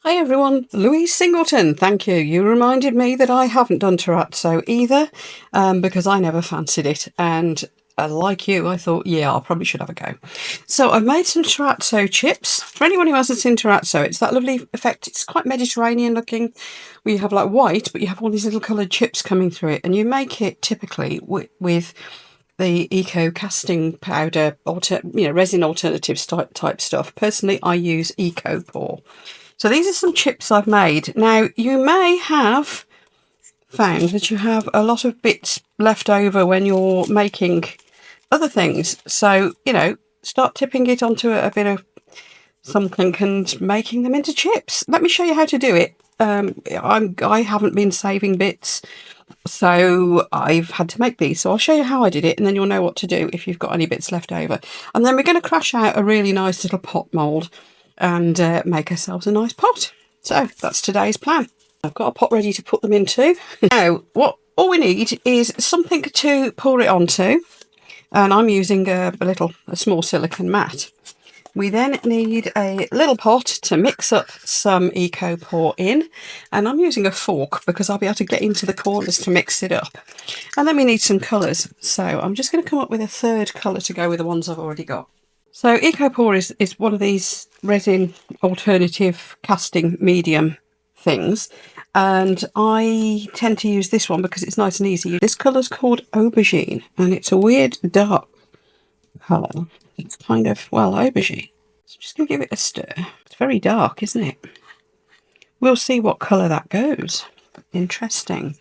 Hi everyone, Louise Singleton, thank you. You reminded me that I haven't done Terrazzo either, because I never fancied it, and like you, I thought, yeah, I probably should have a go. So I've made some Terrazzo chips. For anyone who hasn't seen Terrazzo, it's that lovely effect. It's quite Mediterranean looking, where you have like white, but you have all these little coloured chips coming through it, and you make it typically with the eco casting powder, resin alternatives type stuff. Personally, I use eco pour. So these are some chips I've made. Now, you may have found that you have a lot of bits left over when you're making other things. So, start tipping it onto a bit of something and making them into chips. Let me show you how to do it. I haven't been saving bits, so I've had to make these. So I'll show you how I did it, and then you'll know what to do if you've got any bits left over. And then we're going to crash out a really nice little pot mould and make ourselves a nice pot. So that's today's plan. I've got a pot ready to put them into. Now, all we need is something to pour it onto, and I'm using a small silicone mat. We then need a little pot to mix up some eco pour in, and I'm using a fork because I'll be able to get into the corners to mix it up. And then we need some colours, so I'm just going to come up with a third colour to go with the ones I've already got. So EcoPore is one of these resin alternative casting medium things, and I tend to use this one because it's nice and easy. This colour's called Aubergine, and it's a weird dark colour. It's kind of, well, aubergine. So I'm just going to give it a stir. It's very dark, isn't it? We'll see what colour that goes. Interesting.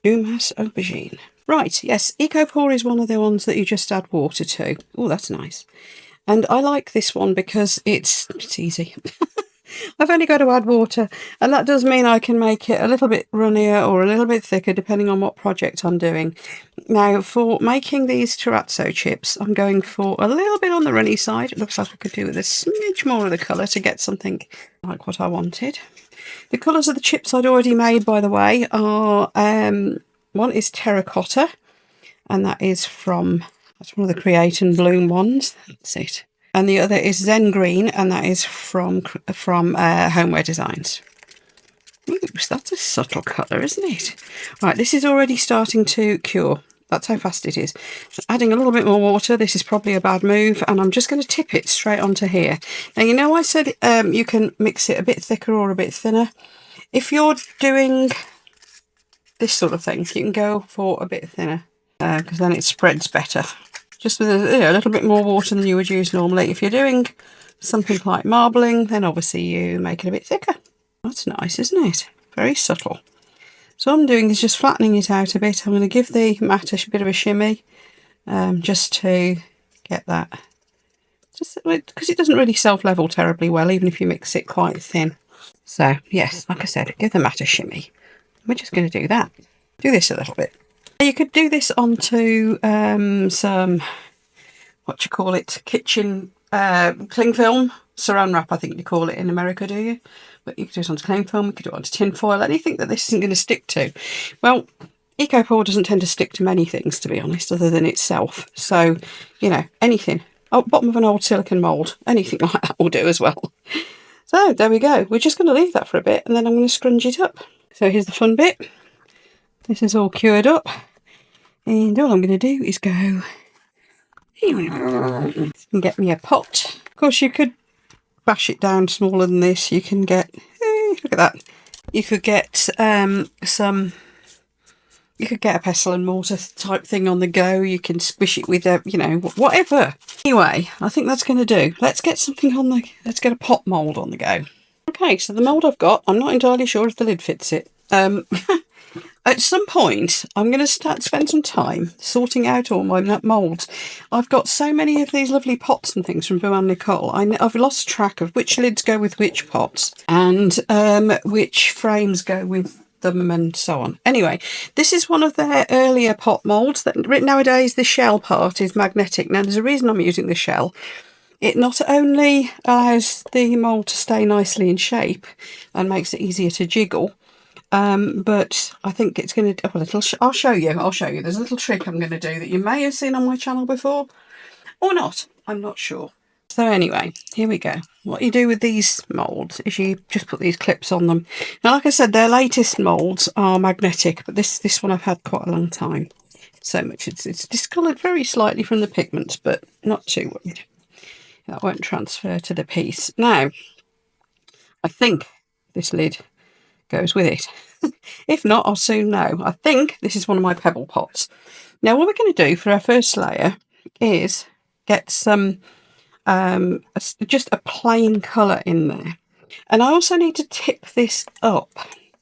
Dumas aubergine. Right, yes, EcoPore is one of the ones that you just add water to. Oh, that's nice. And I like this one because it's easy. I've only got to add water, and that does mean I can make it a little bit runnier or a little bit thicker depending on what project I'm doing. Now, for making these Terrazzo chips, I'm going for a little bit on the runny side. It looks like I could do with a smidge more of the colour to get something like what I wanted. The colours of the chips I'd already made, by the way, are one is terracotta, and that's one of the Create and Bloom ones. That's it. And the other is Zen Green, and that is from Homeware Designs. Ooh, so that's a subtle colour, isn't it? Right, this is already starting to cure. That's how fast it is. Adding a little bit more water. This is probably a bad move, and I'm just going to tip it straight onto here. Now, I said you can mix it a bit thicker or a bit thinner. If you're doing this sort of thing, you can go for a bit thinner, because then it spreads better. Just with a little bit more water than you would use normally. If you're doing something like marbling, then obviously you make it a bit thicker. That's nice, isn't it? Very subtle. So what I'm doing is just flattening it out a bit. I'm going to give the mat a bit of a shimmy, just to get that. Just because it doesn't really self-level terribly well, even if you mix it quite thin. So yes, like I said, give the mat a shimmy. We're just going to do that. Do this a little bit. You could do this onto some, kitchen cling film, saran wrap, I think you call it in America, do you? But you could do it onto cling film, you could do it onto tin foil, anything that this isn't going to stick to. Well, EcoPore doesn't tend to stick to many things, to be honest, other than itself. So, anything. Oh, bottom of an old silicone mould, anything like that will do as well. So, there we go. We're just going to leave that for a bit, and then I'm going to scrunch it up. So here's the fun bit. This is all cured up. And all I'm going to do is go and get me a pot. Of course, you could bash it down smaller than this. You can get, look at that. You could get you could get a pestle and mortar type thing on the go. You can squish it with a, whatever. Anyway, I think that's going to do. Let's get let's get a pot mould on the go. Okay, so the mould I've got, I'm not entirely sure if the lid fits it. At some point, I'm going to spend some time sorting out all my moulds. I've got so many of these lovely pots and things from Boo and Nicole. I've lost track of which lids go with which pots and which frames go with them and so on. Anyway, this is one of their earlier pot moulds. Nowadays, the shell part is magnetic. Now, there's a reason I'm using the shell. It not only allows the mould to stay nicely in shape and makes it easier to jiggle, but I think it's going to, I'll show you. There's a little trick I'm going to do that you may have seen on my channel before, or not. I'm not sure. So anyway, here we go. What you do with these moulds is you just put these clips on them. Now, like I said, their latest moulds are magnetic, but this one I've had quite a long time. So much it's discoloured very slightly from the pigments, but not too worried. That won't transfer to the piece. Now, I think this lid goes with it. If not, I'll soon know. I think this is one of my pebble pots. Now, what we're going to do for our first layer is get some just a plain colour in there. And I also need to tip this up.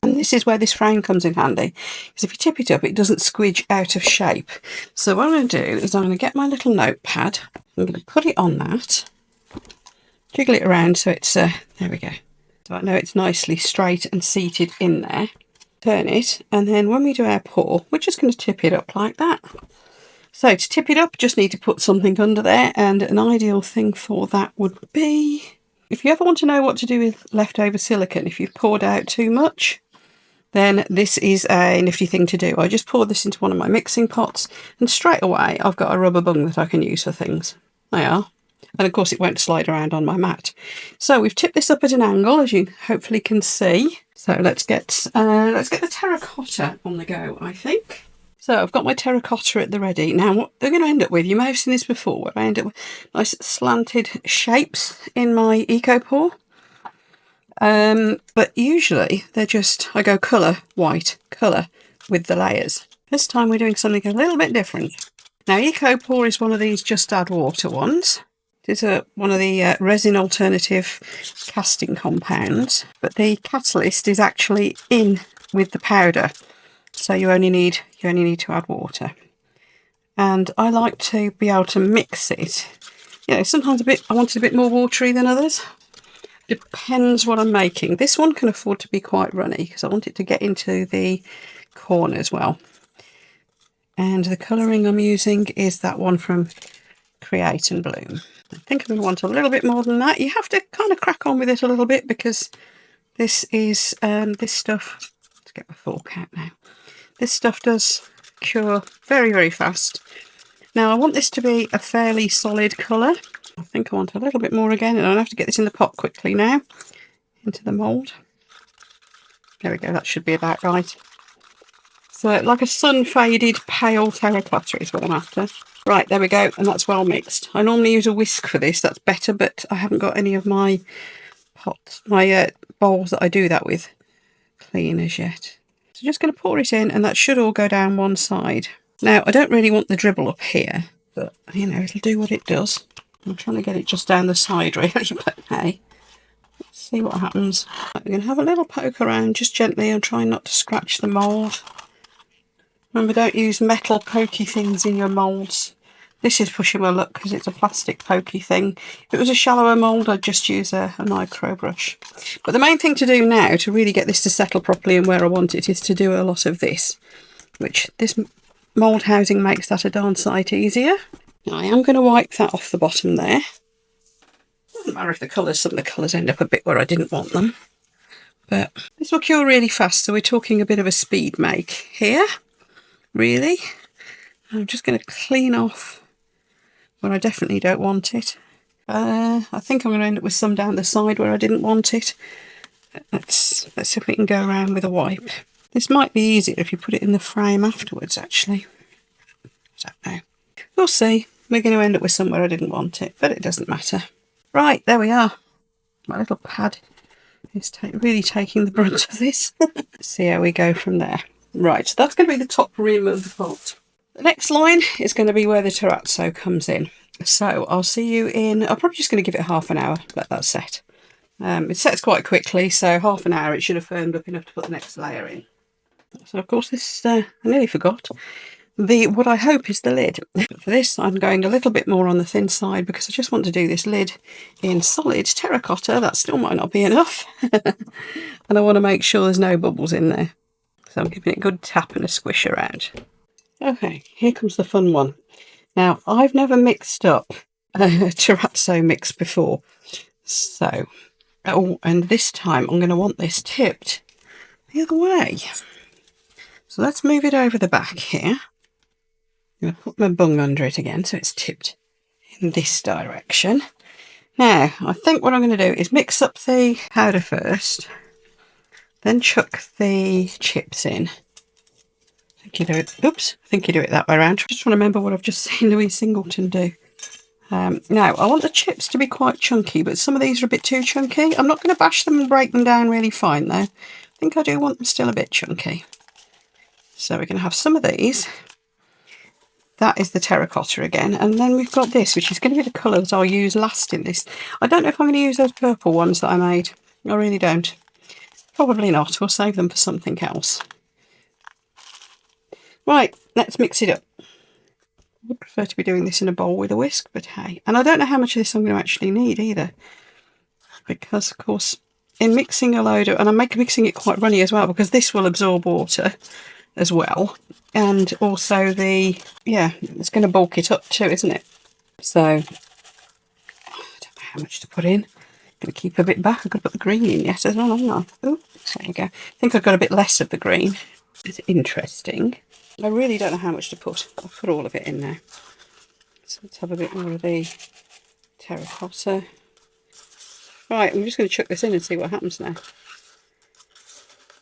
And this is where this frame comes in handy. Because if you tip it up, it doesn't squidge out of shape. So what I'm going to do is I'm going to get my little notepad. I'm going to put it on that. Jiggle it around so it's, there we go. So I know it's nicely straight and seated in there. Turn it. And then when we do our pour, we're just going to tip it up like that. So to tip it up, just need to put something under there, and an ideal thing for that would be, if you ever want to know what to do with leftover silicone, if you've poured out too much, then this is a nifty thing to do. I just poured this into one of my mixing pots, and straight away I've got a rubber bung that I can use for things. There you are. And of course it won't slide around on my mat. So we've tipped this up at an angle, as you hopefully can see. So let's get the terracotta on the go, I think. So I've got my terracotta at the ready. Now what they're going to end up with, you may have seen this before, where I end up with nice slanted shapes in my eco pour. But usually they're just, I go colour, white, colour with the layers. This time we're doing something a little bit different. Now eco pour is one of these just add water ones. It's one of the resin alternative casting compounds, but the catalyst is actually in with the powder. So you only need to add water. And I like to be able to mix it. You know, sometimes I want it a bit more watery than others. Depends what I'm making. This one can afford to be quite runny because I want it to get into the corners well. And the colouring I'm using is that one from Create and Bloom. I think I'm going to want a little bit more than that. You have to kind of crack on with it a little bit because this is this stuff. Let's get my fork out now. This stuff does cure very, very fast. Now I want this to be a fairly solid colour. I think I want a little bit more again, and I'll have to get this in the pot quickly now, into the mould. There we go, that should be about right. So like a sun-faded pale terracotta is what I'm after. Right, there we go, and that's well mixed. I normally use a whisk for this, that's better, but I haven't got any of my pots, my bowls that I do that with clean as yet. So just going to pour it in, and that should all go down one side. Now, I don't really want the dribble up here, but, you know, it'll do what it does. I'm trying to get it just down the side, really, but hey, let's see what happens. I'm going to have a little poke around just gently and try not to scratch the mould. Remember, don't use metal pokey things in your moulds. This is pushing my luck because it's a plastic pokey thing. If it was a shallower mould, I'd just use a micro brush. But the main thing to do now to really get this to settle properly and where I want it is to do a lot of this, which this mould housing makes that a darn sight easier. Now I am going to wipe that off the bottom there. Doesn't matter if some of the colours end up a bit where I didn't want them. But this will cure really fast, so we're talking a bit of a speed make here, really. I'm just going to clean off where I definitely don't want it. I think I'm going to end up with some down the side where I didn't want it. Let's see if we can go around with a wipe. This might be easier if you put it in the frame afterwards, actually. I don't know. We'll see. We're going to end up with somewhere I didn't want it, but it doesn't matter. Right, there we are. My little pad is really taking the brunt of this. Let's see how we go from there. Right, so that's going to be the top rim of the pot. The next line is going to be where the terrazzo comes in. So I'll see you in, I'm probably just going to give it half an hour, let that set. It sets quite quickly, so half an hour it should have firmed up enough to put the next layer in. So of course this, I nearly forgot, what I hope is the lid. For this I'm going a little bit more on the thin side because I just want to do this lid in solid terracotta. That still might not be enough. And I want to make sure there's no bubbles in there. So I'm giving it a good tap and a squish around. Okay, here comes the fun one. Now, I've never mixed up a terrazzo mix before. So, and this time I'm going to want this tipped the other way. So let's move it over the back here. I'm going to put my bung under it again so it's tipped in this direction. Now, I think what I'm going to do is mix up the powder first, then chuck the chips in. I think you do it, oops, I think you do it that way around. Just trying to remember what I've just seen Louise Singleton do. Now, I want the chips to be quite chunky, but some of these are a bit too chunky. I'm not going to bash them and break them down really fine, though. I think I do want them still a bit chunky. So we're going to have some of these. That is the terracotta again. And then we've got this, which is going to be the colours I'll use last in this. I don't know if I'm going to use those purple ones that I made. I really don't. Probably not. We'll save them for something else. Right, let's mix it up. I would prefer to be doing this in a bowl with a whisk, but hey. And I don't know how much of this I'm going to actually need either. Because, of course, in mixing a load of... And I'm mixing it quite runny as well, because this will absorb water as well. And also the... Yeah, it's going to bulk it up too, isn't it? So, I don't know how much to put in. I'm going to keep a bit back. I've got to put the green in yet as well, haven't I? Oh, there you go. I think I've got a bit less of the green. It's interesting. I really don't know how much to put. I'll put all of it in now. So let's have a bit more of the terracotta. Right, I'm just going to chuck this in and see what happens now.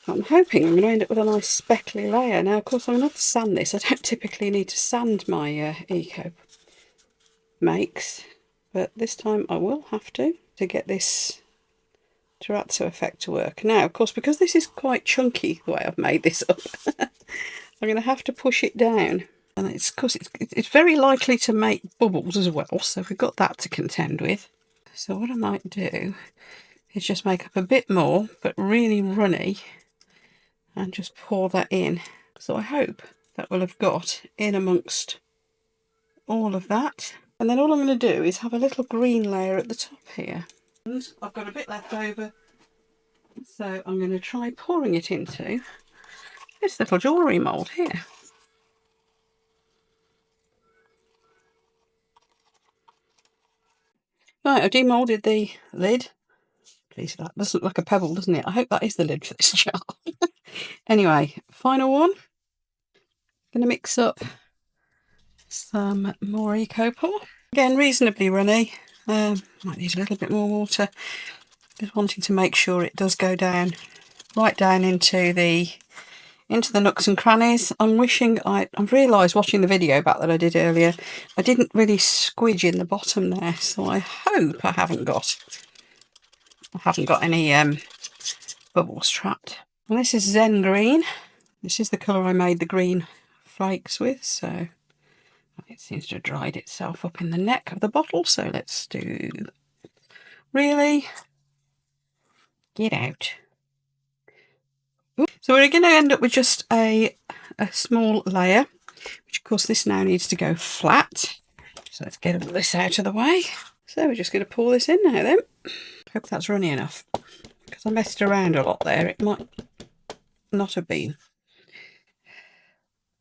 I'm hoping I'm going to end up with a nice speckly layer. Now, of course, I'm going to have to sand this. I don't typically need to sand my eco makes, but this time I will have to get this Terrazzo effect to work. Now, of course, because this is quite chunky the way I've made this up, I'm going to have to push it down. And it's, of course, it's very likely to make bubbles as well, so we've got that to contend with. So what I might do is just make up a bit more, but really runny, and just pour that in. So I hope that will have got in amongst all of that. And then all I'm going to do is have a little green layer at the top here. And I've got a bit left over, so I'm going to try pouring it into this little jewellery mould here. Right, I've demoulded the lid. Please, that does look like a pebble, doesn't it? I hope that is the lid for this jar. Anyway, final one. I'm going to mix up some more eco pour. Again, reasonably runny. Might need a little bit more water. Just wanting to make sure it does go down, right down into the nooks and crannies. I'm wishing I've realised watching the video back that I did earlier, I didn't really squidge in the bottom there, so I hope I haven't got any bubbles trapped. And this is Zen Green. This is the colour I made the green flakes with, so it seems to have dried itself up in the neck of the bottle, so let's do... Really? Get out. Ooh. So we're going to end up with just a small layer, which of course this now needs to go flat. So let's get all this out of the way. So we're just going to pour this in now then. Hope that's runny enough, because I messed around a lot there. It might not have been.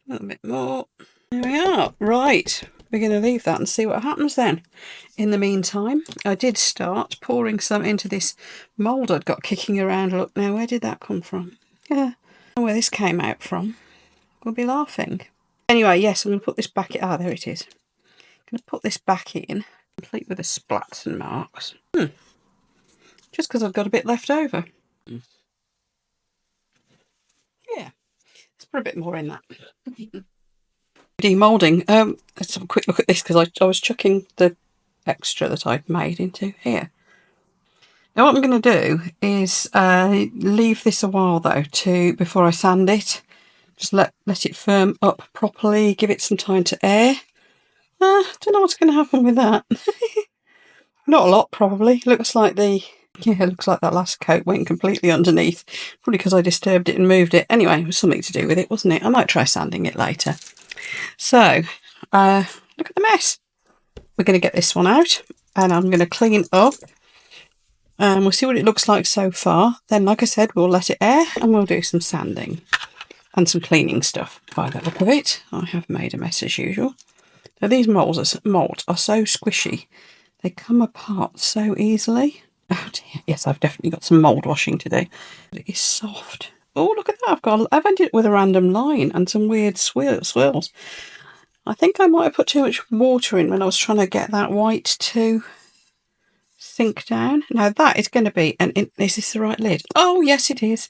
A little bit more. There we are. Right, we're going to leave that and see what happens then. In the meantime, I did start pouring some into this mould I'd got kicking around. Look now, where did that come from? Yeah, where this came out from. We'll be laughing. Anyway, yes, I'm going to put this back in. Ah, there it is. I'm going to put this back in, complete with the splats and marks. Just because I've got a bit left over. Yeah, let's put a bit more in that. Demolding. Let's have a quick look at this, because I was chucking the extra that I'd made into here. Now what I'm going to do is leave this a while though before I sand it. Just let it firm up properly, give it some time to air. Don't know what's going to happen with that. Not a lot probably. Looks like looks like that last coat went completely underneath. Probably because I disturbed it and moved it. Anyway, it was something to do with it, wasn't it? I might try sanding it later. So, look at the mess. We're going to get this one out, and I'm going to clean up. We'll see what it looks like so far. Then, like I said, we'll let it air and we'll do some sanding and some cleaning stuff. By the look of it, I have made a mess as usual. Now, these molds are so squishy. They come apart so easily. Oh dear, yes, I've definitely got some mould washing to do. It is soft. Oh, look at that. I've ended it with a random line and some weird swirls. I think I might have put too much water in when I was trying to get that white to sink down. Now that is going to be, is this the right lid? Oh yes it is.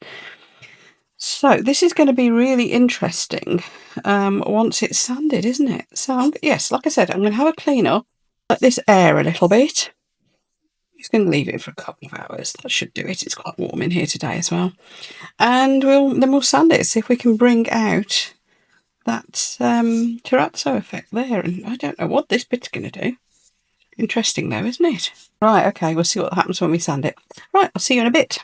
So this is going to be really interesting once it's sanded, isn't it? So yes, like I said, I'm going to have a clean up, let this air a little bit. Just going to leave it for a couple of hours. That should do it. It's quite warm in here today as well. And then we'll sand it, see if we can bring out that terrazzo effect there. And I don't know what this bit's going to do. Interesting though, isn't it? Right, okay, we'll see what happens when we sand it. Right, I'll see you in a bit.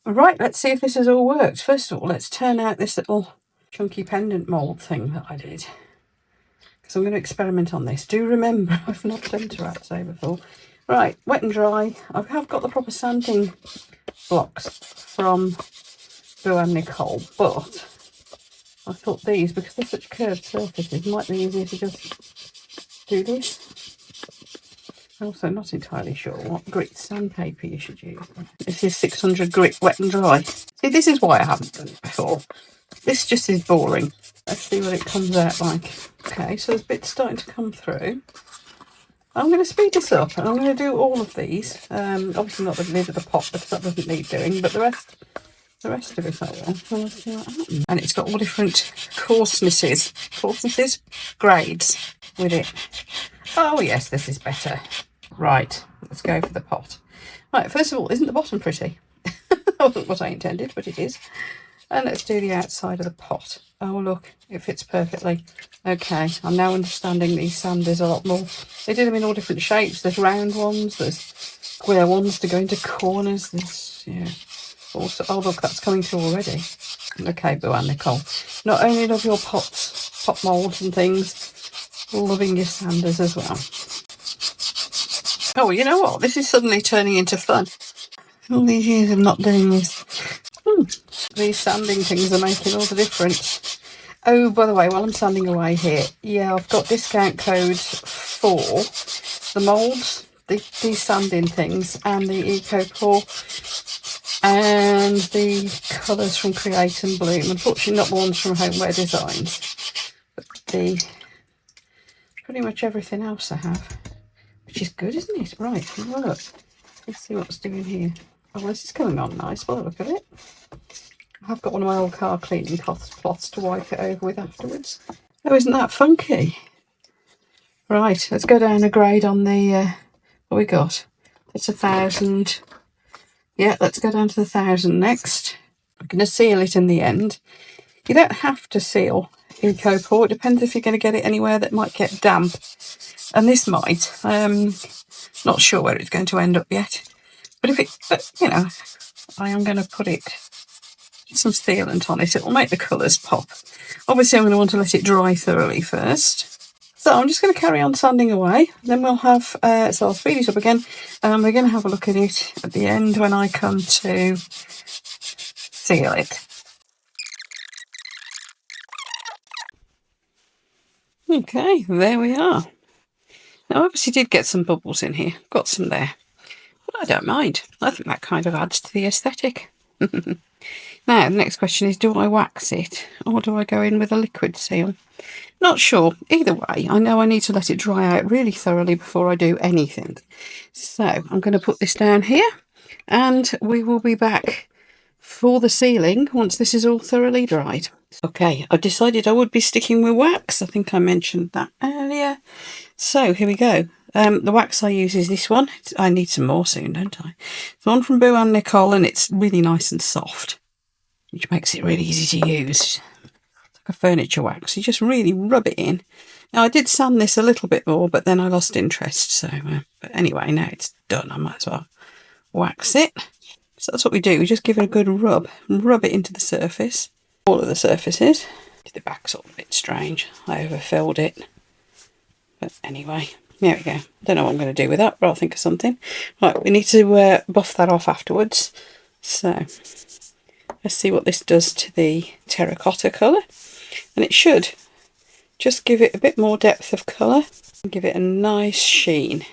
Right, let's see if this has all worked. First of all, let's turn out this little chunky pendant mould thing that I did, because I'm going to experiment on this. Do remember, I've not done terrazzo before. Right, wet and dry. I have got the proper sanding blocks from Joanne Nicole, but I thought these, because they're such curved surfaces, might be easier to just do this. I'm also not entirely sure what grit sandpaper you should use. This is 600 grit wet and dry. See, this is why I haven't done it before. This just is boring. Let's see what it comes out like. Okay, so there's bits starting to come through. I'm going to speed this up and I'm going to do all of these. Obviously not the lid of the pot because that doesn't need doing, but the rest of it I will. So let's see what happens. And it's got all different coarsenesses, grades with it. Oh yes, this is better. Right, let's go for the pot. Right, first of all, isn't the bottom pretty? That wasn't what I intended, but it is. And let's do the outside of the pot. Oh look, it fits perfectly. Okay, I'm now understanding these sanders a lot more. They do them in all different shapes. There's round ones, there's square ones to go into corners. There's, yeah. Also, oh look, that's coming through already. Okay, Joanne Nicole. Not only love your pots, pot moulds and things, loving your sanders as well. Oh, you know what? This is suddenly turning into fun. All these years of not doing this. These sanding things are making all the difference. Oh, by the way, while I'm sanding away here, yeah, I've got discount codes for the moulds, these sanding things, and the Eco Pour, and the colours from Create and Bloom. Unfortunately, not the ones from Homeware Designs, but pretty much everything else I have, which is good, isn't it? Right, look, let's see what's doing here. Oh, this is coming on nice. Well, look at it. I've got one of my old car cleaning cloths to wipe it over with afterwards. Oh, isn't that funky? Right, let's go down a grade on the, what we got? It's 1,000. Yeah, let's go down to the 1,000 next. I'm going to seal it in the end. You don't have to seal Eco Pour. It depends if you're going to get it anywhere that might get damp. And this might. Not sure where it's going to end up yet. But you know, I am going to put some sealant on it. It will make the colours pop. Obviously, I'm going to want to let it dry thoroughly first. So I'm just going to carry on sanding away. Then we'll have, so I'll speed it up again. And we're going to have a look at it at the end when I come to seal it. Okay, there we are. Now, I obviously did get some bubbles in here. Got some there. But I don't mind. I think that kind of adds to the aesthetic. Now, the next question is, do I wax it or do I go in with a liquid seal? Not sure. Either way, I know I need to let it dry out really thoroughly before I do anything. So I'm going to put this down here and we will be back for the sealing once this is all thoroughly dried. Okay, I decided I would be sticking with wax. I think I mentioned that earlier. So here we go. The wax I use is this one. I need some more soon, don't I? It's one from Joanne Nicole and it's really nice and soft, which makes it really easy to use. It's like a furniture wax. You just really rub it in. Now I did sand this a little bit more, but then I lost interest. So, but anyway, now it's done. I might as well wax it. So that's what we do. We just give it a good rub and rub it into the surface. All of the surfaces. The back's all a bit strange. I overfilled it. But anyway, there we go. Don't know what I'm going to do with that, but I'll think of something. Right, we need to buff that off afterwards. So let's see what this does to the terracotta colour. And it should just give it a bit more depth of colour and give it a nice sheen.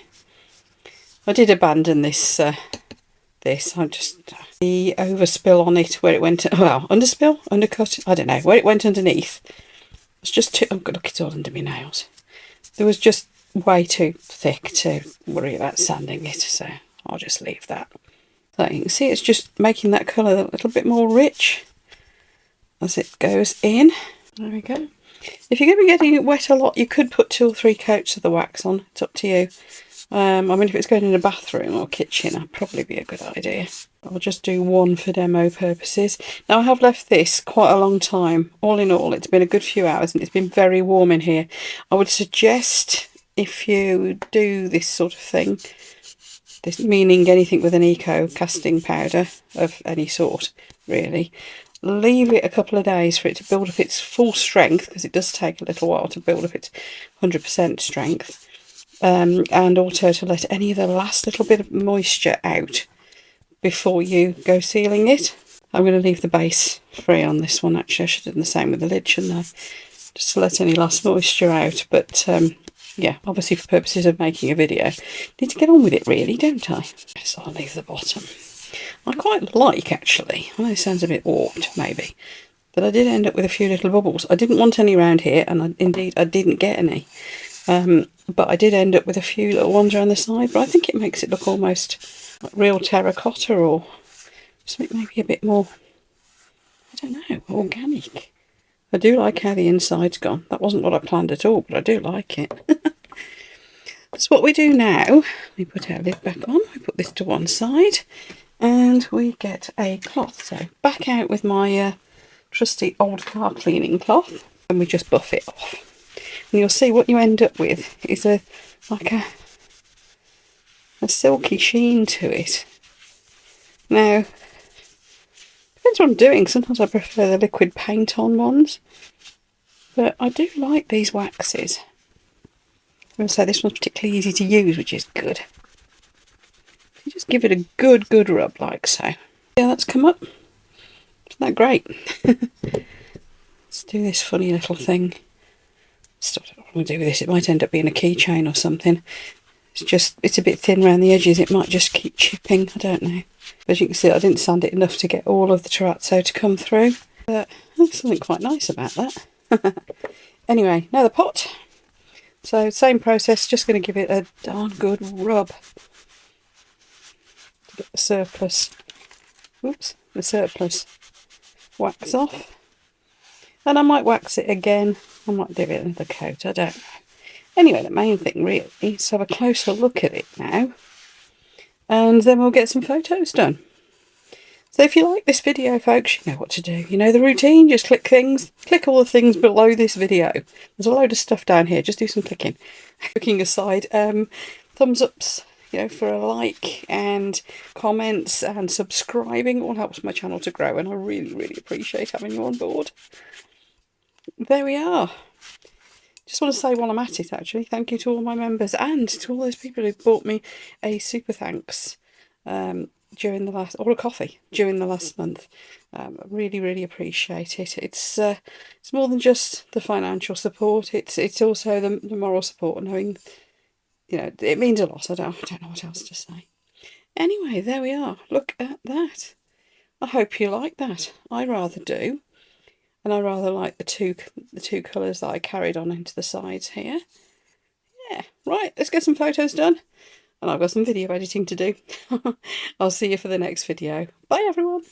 I did abandon this I just the overspill on it where it went, well, underspill, undercut, I don't know, where it went underneath. It's just too, oh, look, it's all under my nails. There was just way too thick to worry about sanding it, so I'll just leave that. So you can see it's just making that colour a little bit more rich as it goes in. There we go. If you're going to be getting it wet a lot, you could put 2 or 3 coats of the wax on. It's up to you. I mean, if it's going in a bathroom or kitchen, that'd probably be a good idea. I'll just do 1 for demo purposes. Now, I have left this quite a long time. All in all, it's been a good few hours and it's been very warm in here. I would suggest, if you do this sort of thing, this meaning anything with an eco casting powder of any sort, really, leave it a couple of days for it to build up its full strength, because it does take a little while to build up its 100% strength, and also to let any of the last little bit of moisture out before you go sealing it. I'm going to leave the base free on this one. Actually, I should have done the same with the lid, shouldn't I? Just to let any last moisture out. But yeah, obviously for purposes of making a video, need to get on with it really, don't I? So I'll leave the bottom. I quite like, actually, I know it sounds a bit warped maybe, but I did end up with a few little bubbles. I didn't want any around here, and indeed I didn't get any, but I did end up with a few little ones around the side. But I think it makes it look almost like real terracotta, or something maybe a bit more, I don't know, organic. I do like how the inside's gone. That wasn't what I planned at all, but I do like it. That's what we do now. We put our lid back on, we put this to one side, and we get a cloth. So back out with my trusty old car cleaning cloth, and we just buff it off. And you'll see what you end up with is like a silky sheen to it. Now, depends what I'm doing. Sometimes I prefer the liquid paint on ones, but I do like these waxes. I'm going to say this one's particularly easy to use, which is good. You just give it a good rub like so. Yeah, that's come up. Isn't that great? Let's do this funny little thing. I don't know what I'm going to do with this. It might end up being a keychain or something. It's a bit thin around the edges. It might just keep chipping. I don't know. As you can see, I didn't sand it enough to get all of the terrazzo to come through. But there's something quite nice about that. Anyway, now the pot. So same process, just going to give it a darn good rub to get the surplus wax off. And I might wax it again. I might give it another coat, I don't know. Anyway, the main thing really is to have a closer look at it now, and then we'll get some photos done. So if you like this video, folks, you know what to do. You know the routine, just click all the things below this video. There's a load of stuff down here, just do some clicking. Clicking aside, thumbs ups, you know, for a like, and comments and subscribing. All helps my channel to grow, and I really appreciate having you on board. There we are. Just want to say while I'm at it, actually, thank you to all my members and to all those people who bought me a super thanks during the last, or a coffee during the last month. Really appreciate it. It's more than just the financial support. It's also the moral support, knowing, you know, it means a lot. I don't know what else to say. Anyway, there we are. Look at that. I hope you like that. I rather do. And I rather like the two colours that I carried on into the sides here. Yeah, right, let's get some photos done. And I've got some video editing to do. I'll see you for the next video. Bye, everyone.